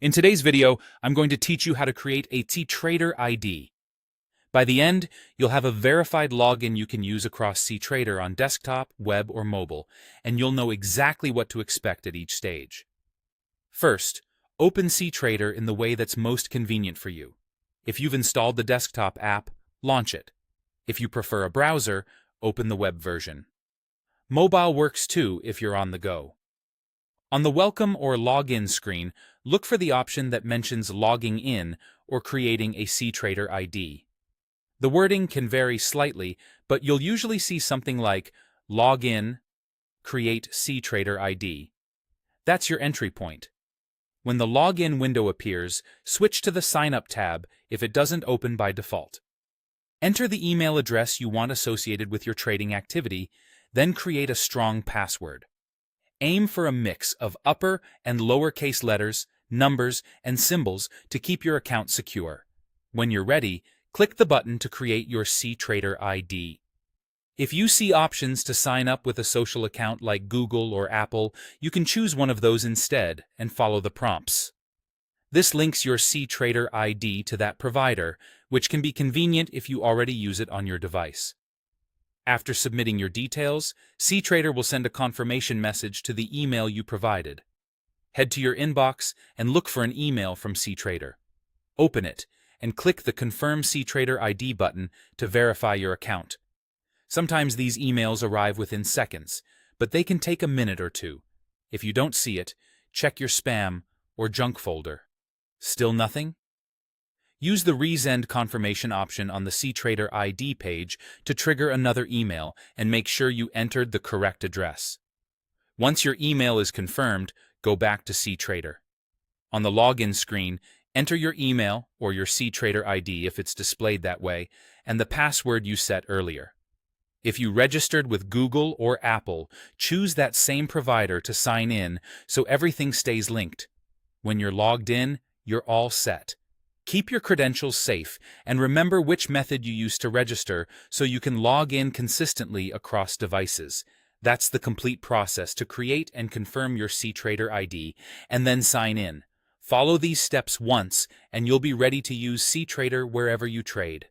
In today's video, I'm going to teach you how to create a cTrader ID. By the end, you'll have a verified login you can use across cTrader on desktop, web, or mobile, and you'll know exactly what to expect at each stage. First, open cTrader in the way that's most convenient for you. If you've installed the desktop app, launch it. If you prefer a browser, open the web version. Mobile works too if you're on the go. On the Welcome or Login screen, look for the option that mentions logging in or creating a cTrader ID. The wording can vary slightly, but you'll usually see something like Log in, Create cTrader ID. That's your entry point. When the Login window appears, switch to the Sign Up tab if it doesn't open by default. Enter the email address you want associated with your trading activity, then create a strong password. Aim for a mix of upper and lowercase letters, numbers, and symbols to keep your account secure. When you're ready, click the button to create your cTrader ID. If you see options to sign up with a social account like Google or Apple, you can choose one of those instead and follow the prompts. This links your cTrader ID to that provider, which can be convenient if you already use it on your device. After submitting your details, cTrader will send a confirmation message to the email you provided. Head to your inbox and look for an email from cTrader. Open it and click the Confirm cTrader ID button to verify your account. Sometimes these emails arrive within seconds, but they can take a minute or two. If you don't see it, check your spam or junk folder. Still nothing? Use the Resend confirmation option on the cTrader ID page to trigger another email and make sure you entered the correct address. Once your email is confirmed, go back to cTrader. On the login screen, enter your email or your cTrader ID if it's displayed that way, and the password you set earlier. If you registered with Google or Apple, choose that same provider to sign in so everything stays linked. When you're logged in, you're all set. Keep your credentials safe and remember which method you used to register so you can log in consistently across devices. That's the complete process to create and confirm your cTrader ID and then sign in. Follow these steps once and you'll be ready to use cTrader wherever you trade.